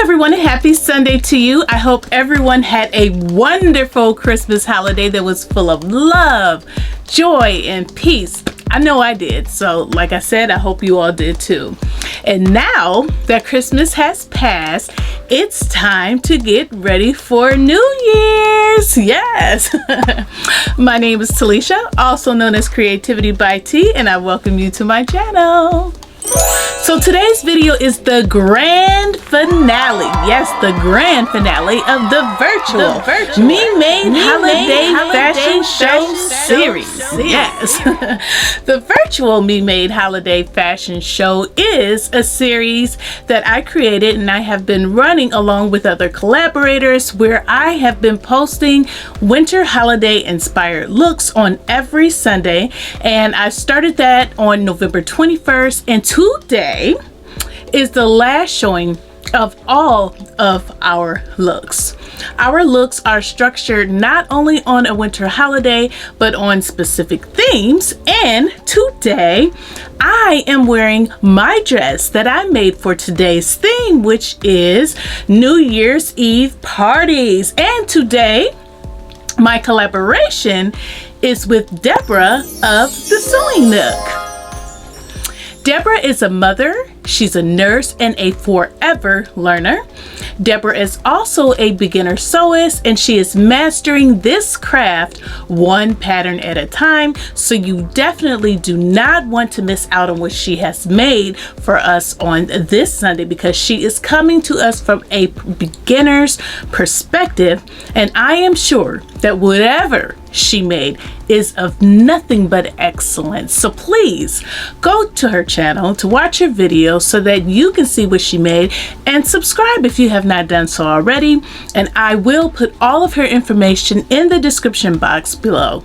everyone, and happy Sunday to you. I hope everyone had a wonderful Christmas holiday that was full of love, joy, and peace. I know I did. So like I said, I hope you all did too. And now that Christmas has passed, it's time to get ready for New Year's. Yes. My name is Talisha, also known as CreativiTeeByT, and I welcome you to my channel. So today's video is the grand finale. Yes, the grand finale of the virtual Memade Holiday Fashion Show series. Yes. The virtual Memade Holiday Fashion Show is a series that I created and I have been running along with other collaborators, where I have been posting winter holiday inspired looks on every Sunday, and I started that on November 21st, and today is the last showing of all of our looks. Our looks are structured not only on a winter holiday, but on specific themes. And today I am wearing my dress that I made for today's theme, which is New Year's Eve parties. And today my collaboration is with Debra of the Sewing Nook. Debra is a mother, she's a nurse, and a forever learner. Debra is also a beginner sewist, and she is mastering this craft one pattern at a time. So you definitely do not want to miss out on what she has made for us on this Sunday, because she is coming to us from a beginner's perspective, and I am sure that whatever she made is of nothing but excellence. So please go to her channel to watch her video so that you can see what she made, and subscribe if you have not done so already, and I will put all of her information in the description box below.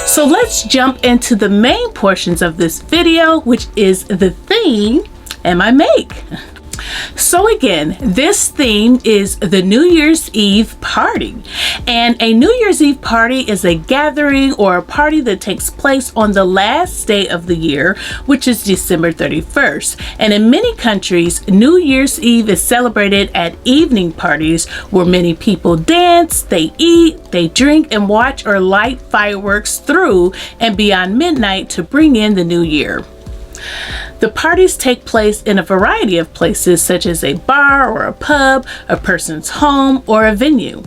So let's jump into the main portions of this video, which is the theme and my make. So again, this theme is the New Year's Eve party, and a New Year's Eve party is a gathering or a party that takes place on the last day of the year, which is December 31st. And in many countries, New Year's Eve is celebrated at evening parties, where many people dance, they eat, they drink, and watch or light fireworks through and beyond midnight to bring in the new year. The parties take place in a variety of places, such as a bar or a pub, a person's home, or a venue.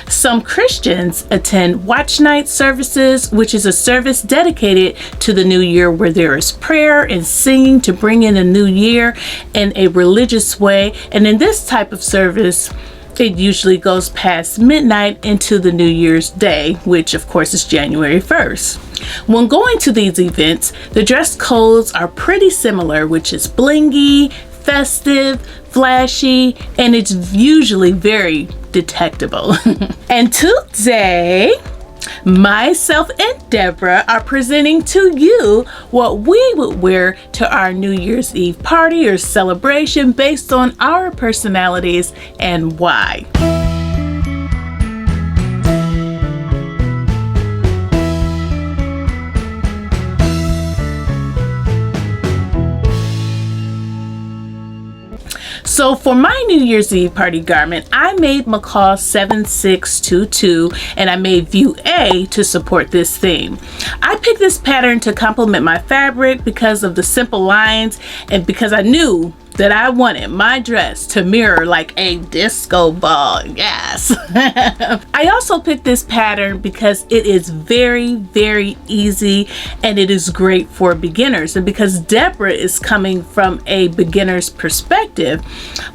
Some Christians attend watch night services, which is a service dedicated to the new year, where there is prayer and singing to bring in the new year in a religious way. And in this type of service, it usually goes past midnight into the New Year's Day, which of course is January 1st. When going to these events, the dress codes are pretty similar, which is blingy, festive, flashy, and it's usually very detectable. And today, myself and Debra are presenting to you what we would wear to our New Year's Eve party or celebration based on our personalities and why. So for my New Year's Eve party garment, I made McCall's 7622, and I made view A to support this theme. I picked this pattern to complement my fabric because of the simple lines, and because I knew that I wanted my dress to mirror like a disco ball. Yes. I also picked this pattern because it is very, very easy, and it is great for beginners. And because Debra is coming from a beginner's perspective,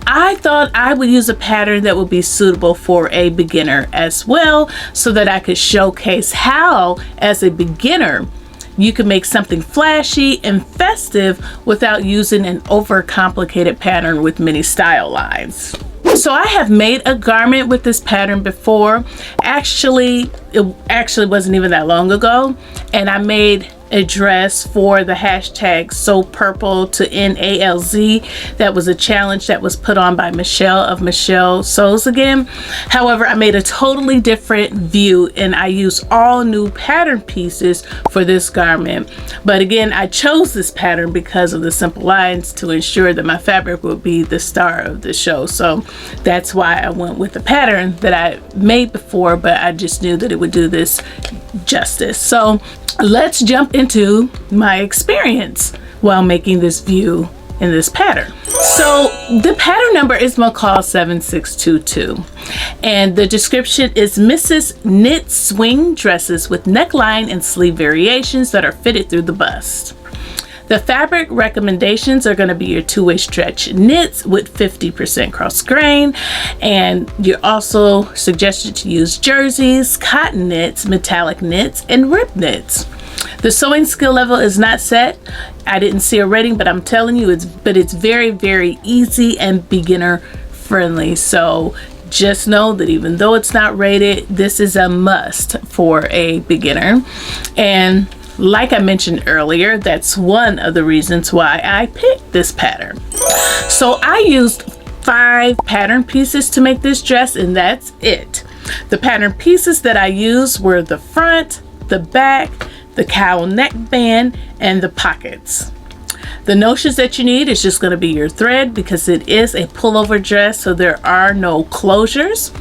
I thought I would use a pattern that would be suitable for a beginner as well, so that I could showcase how, as a beginner, you can make something flashy and festive without using an overcomplicated pattern with many style lines. So I have made a garment with this pattern before. It actually wasn't even that long ago, and I made a dress for the hashtag Sew Purple to NALZ. That was a challenge that was put on by Michelle of Michelle Sews Again. However, I made a totally different view and I used all new pattern pieces for this garment. But again, I chose this pattern because of the simple lines to ensure that my fabric would be the star of the show. So that's why I went with the pattern that I made before, but I just knew that it would do this justice. So let's jump into my experience while making this view in this pattern. So the pattern number is McCall's 7622 and the description is Mrs. Knit swing dresses with neckline and sleeve variations that are fitted through the bust. The fabric recommendations are going to be your two-way stretch knits with 50% cross grain, and you're also suggested to use jerseys, cotton knits, metallic knits, and rib knits. The sewing skill level is not set. I didn't see a rating, but I'm telling you, it's very, very easy and beginner friendly. So just know that even though it's not rated, this is a must for a beginner. And like I mentioned earlier, that's one of the reasons why I picked this pattern. So I used 5 pattern pieces to make this dress, and that's it. The pattern pieces that I used were the front, the back, the cowl neckband, and the pockets. The notions that you need is just going to be your thread because it is a pullover dress, so there are no closures.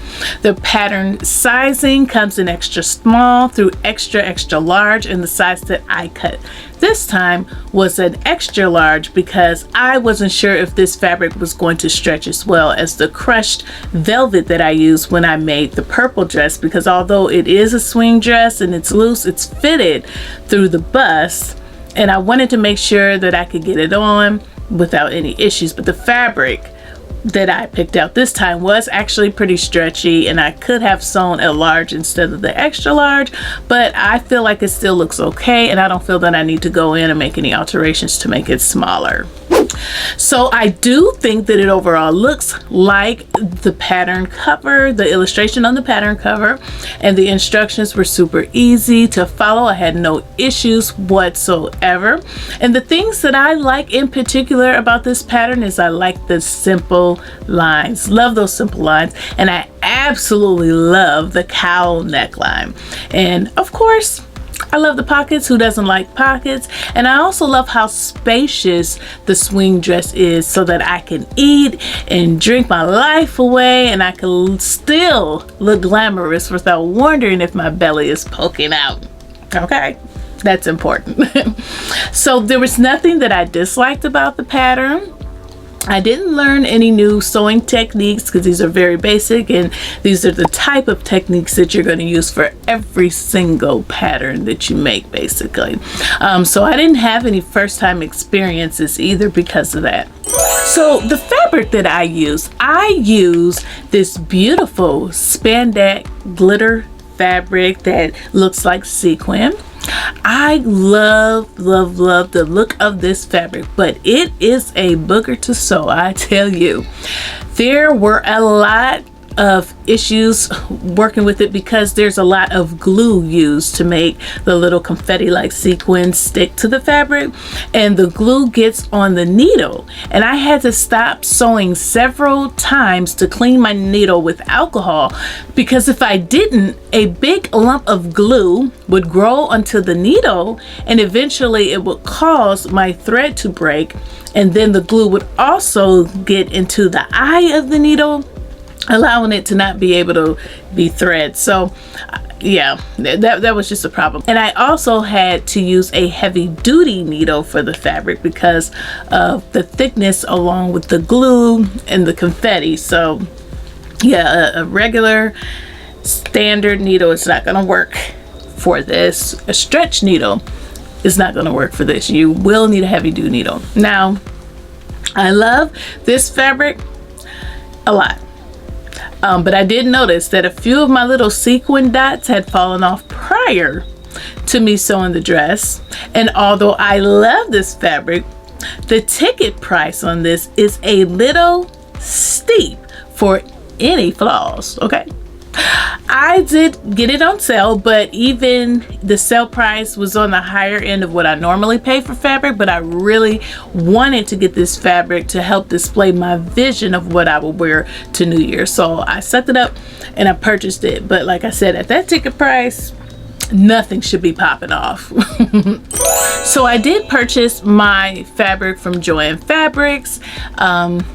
The pattern sizing comes in extra small through extra large, and the size that I cut this time was an extra large because I wasn't sure if this fabric was going to stretch as well as the crushed velvet that I used when I made the purple dress, because although it is a swing dress and it's loose, it's fitted through the bust. And I wanted to make sure that I could get it on without any issues. But the fabric that I picked out this time was actually pretty stretchy, and I could have sewn a large instead of the extra large, but I feel like it still looks okay, and I don't feel that I need to go in and make any alterations to make it smaller. So I do think that it overall looks like the pattern cover, the illustration on the pattern cover, and the instructions were super easy to follow. I had no issues whatsoever. And the things that I like in particular about this pattern is I like the simple lines. Love those simple lines. And I absolutely love the cowl neckline. And of course, I love the pockets. Who doesn't like pockets? And I also love how spacious the swing dress is so that I can eat and drink my life away, and I can still look glamorous without wondering if my belly is poking out. Okay, that's important. So there was nothing that I disliked about the pattern. I didn't learn any new sewing techniques because these are very basic, and these are the type of techniques that you're going to use for every single pattern that you make, basically. So I didn't have any first-time experiences either because of that. So the fabric that I use this beautiful spandex glitter fabric that looks like sequin. I love the look of this fabric, but it is a booger to sew, I tell you. There were a lot of issues working with it because there's a lot of glue used to make the little confetti like sequins stick to the fabric, and the glue gets on the needle, and I had to stop sewing several times to clean my needle with alcohol, because if I didn't, a big lump of glue would grow onto the needle, and eventually it would cause my thread to break, and then the glue would also get into the eye of the needle, allowing it to not be able to be thread. So yeah, that was just a problem. And I also had to use a heavy duty needle for the fabric because of the thickness along with the glue and the confetti. So yeah, a regular standard needle is not going to work for this. A stretch needle is not going to work for this. You will need a heavy duty needle. Now, I love this fabric a lot. But I did notice that a few of my little sequin dots had fallen off prior to me sewing the dress. And although I love this fabric, the ticket price on this is a little steep for any flaws, okay? I did get it on sale, but even the sale price was on the higher end of what I normally pay for fabric, but I really wanted to get this fabric to help display my vision of what I would wear to New Year's. So I sucked it up and I purchased it. But like I said, at that ticket price, nothing should be popping off. So I did purchase my fabric from Joann Fabrics.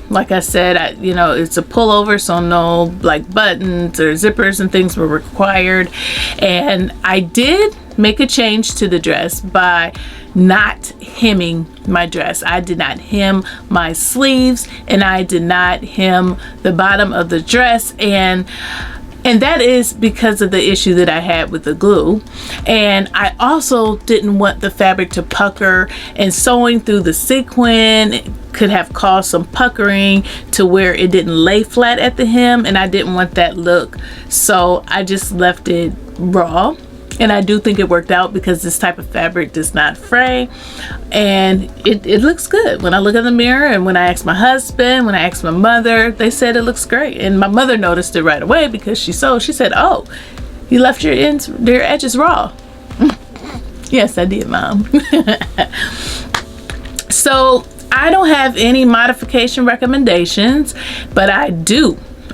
Like I said, you know, it's a pullover, so no like buttons or zippers and things were required. And I did make a change to the dress by not hemming my dress. I did not hem my sleeves, and I did not hem the bottom of the dress, and that is because of the issue that I had with the glue. And I also didn't want the fabric to pucker, and sewing through the sequin could have caused some puckering to where it didn't lay flat at the hem, and I didn't want that look. So I just left it raw. And I do think it worked out because this type of fabric does not fray, and it looks good. When I look in the mirror, and when I asked my husband, when I asked my mother, they said it looks great. And my mother noticed it right away because she sewed. She said, "Oh, you left your edges raw." Yes, I did, Mom. So I don't have any modification recommendations, but I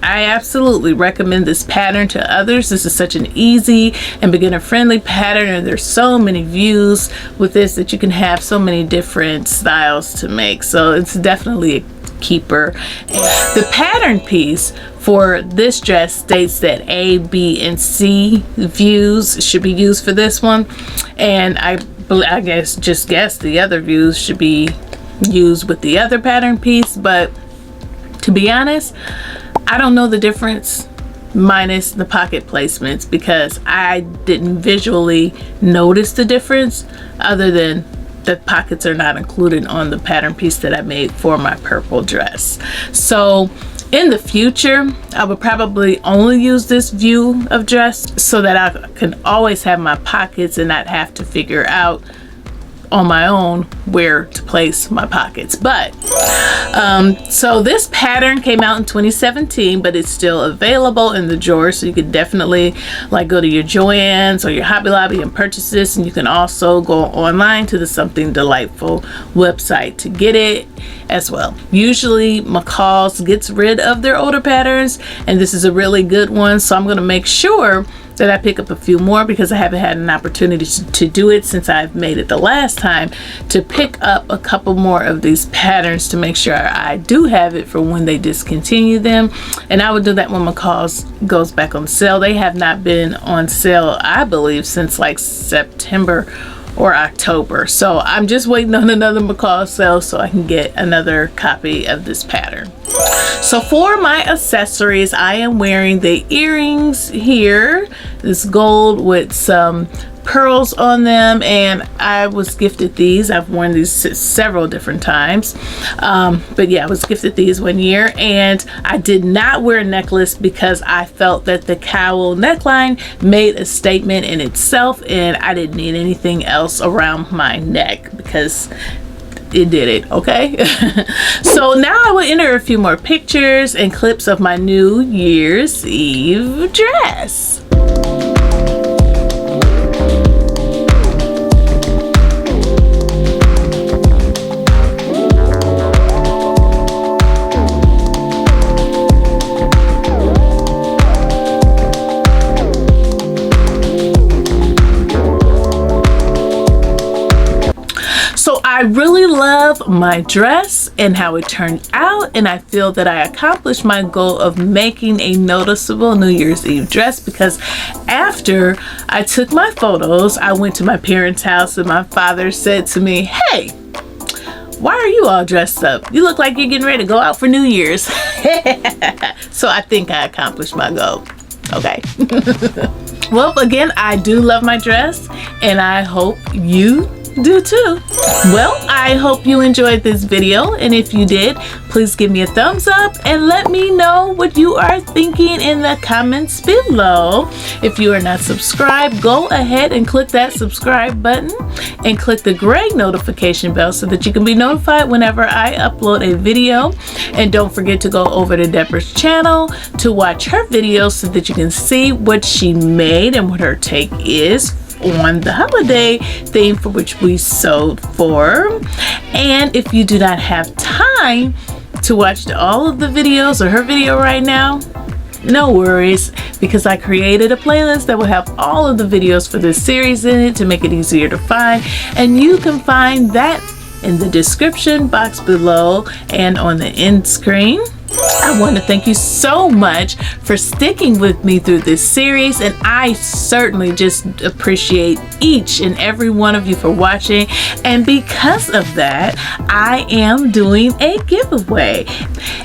absolutely recommend this pattern to others. This is such an easy and beginner friendly pattern, and there's so many views with this that you can have so many different styles to make. So it's definitely a keeper. The pattern piece for this dress states that A, B, and C views should be used for this one, and I guess the other views should be used with the other pattern piece. But to be honest, I don't know the difference minus the pocket placements, because I didn't visually notice the difference other than the pockets are not included on the pattern piece that I made for my purple dress. So in the future, I would probably only use this view of dress so that I can always have my pockets and not have to figure out on my own where to place my pockets. But so this pattern came out in 2017, but it's still available in the drawer, so you could definitely like go to your Joann's or your Hobby Lobby and purchase this. And you can also go online to the Something Delightful website to get it as well. Usually McCall's gets rid of their older patterns, and this is a really good one, so I'm going to make sure that I pick up a few more, because I haven't had an opportunity to do it since I've made it the last time, to pick up a couple more of these patterns to make sure I do have it for when they discontinue them. And I would do that when McCall's goes back on sale. They have not been on sale, I believe, since like September or October. So I'm just waiting on another McCall's sale so I can get another copy of this pattern. So for my accessories, I am wearing the earrings here, this gold with some pearls on them, and I was gifted these. I've worn these several different times, but yeah, I was gifted these one year, and I did not wear a necklace because I felt that the cowl neckline made a statement in itself, and I didn't need anything else around my neck because it did it. Okay. So now I will enter a few more pictures and clips of my New Year's Eve dress. I really love my dress and how it turned out, and I feel that I accomplished my goal of making a noticeable New Year's Eve dress, because after I took my photos, I went to my parents' house and my father said to me, "Hey, why are you all dressed up? You look like you're getting ready to go out for New Year's." So I think I accomplished my goal. Okay. Well, again, I do love my dress, and I hope you do too. Well, I hope you enjoyed this video, and if you did, please give me a thumbs up and let me know what what you are thinking in the comments below. If you are not subscribed, go ahead and click that subscribe button and click the gray notification bell so that you can be notified whenever I upload a video. And don't forget to go over to Debra's channel to watch her videos so that you can see what she made and what her take is on the holiday theme for which we sewed for. And if you do not have time to watch all of the videos or her video right now, no worries, because I created a playlist that will have all of the videos for this series in it to make it easier to find, and you can find that in the description box below and on the end screen. I want to thank you so much for sticking with me through this series, and I certainly just appreciate each and every one of you for watching. And because of that, I am doing a giveaway,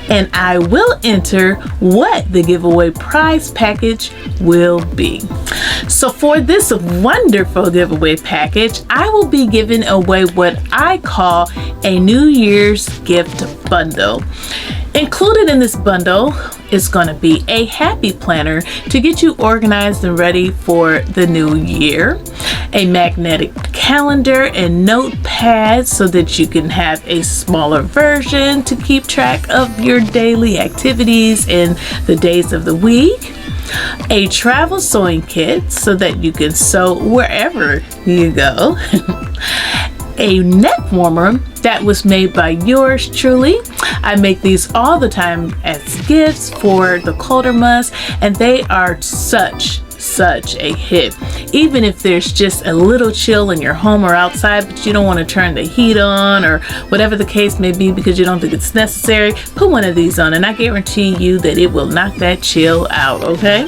and I will enter what the giveaway prize package will be. So for this wonderful giveaway package, I will be giving away what I call a New Year's gift bundle. Included in this bundle is going to be a happy planner to get you organized and ready for the new year, a magnetic calendar and notepad so that you can have a smaller version to keep track of your daily activities and the days of the week, a travel sewing kit so that you can sew wherever you go, a neck warmer that was made by yours truly. I make these all the time as gifts for the colder months, and they are such a hit. Even if there's just a little chill in your home or outside, but you don't want to turn the heat on or whatever the case may be because you don't think it's necessary, put one of these on and I guarantee you that it will knock that chill out, okay?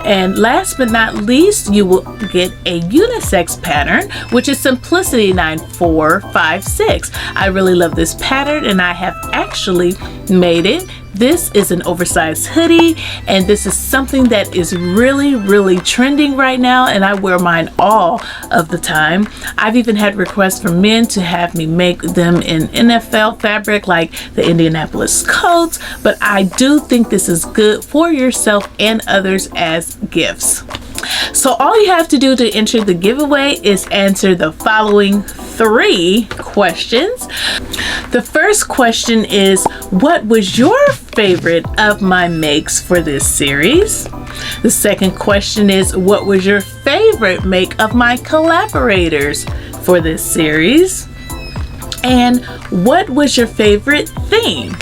And last but not least, you will get a unisex pattern, which is Simplicity 9456. I really love this pattern and I have actually made it. This is an oversized hoodie, and this is something that is really trending right now, and I wear mine all of the time. I've even had requests from men to have me make them in NFL fabric like the Indianapolis Colts, but I do think this is good for yourself and others as gifts. So all you have to do to enter the giveaway is answer the following 3 questions. The first question is, what was your favorite of my makes for this series? The second question is, what was your favorite make of my collaborators for this series? And what was your favorite theme?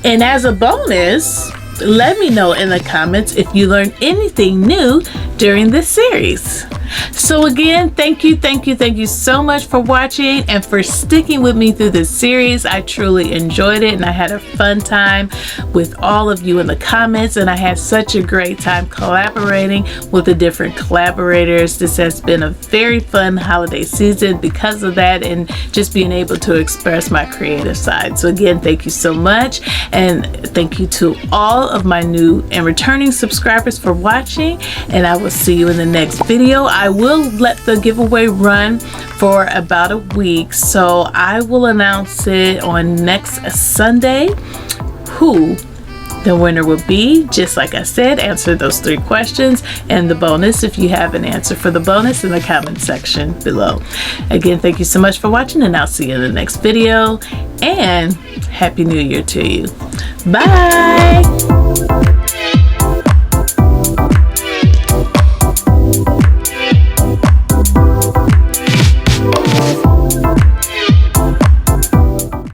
And as a bonus, let me know in the comments if you learned anything new during this series. So again, thank you so much for watching and for sticking with me through this series. I truly enjoyed it and I had a fun time with all of you in the comments, and I had such a great time collaborating with the different collaborators. This has been a very fun holiday season because of that, and just being able to express my creative side. So again, thank you so much, and thank you to all of my new and returning subscribers for watching, and I will see you in the next video. I will let the giveaway run for about a week, so I will announce it on next Sunday who the winner will be. Just like I said, answer those 3 questions and the bonus if you have an answer for the bonus in the comment section below. Again, thank you so much for watching, and I'll see you in the next video, and Happy New Year to you. Bye.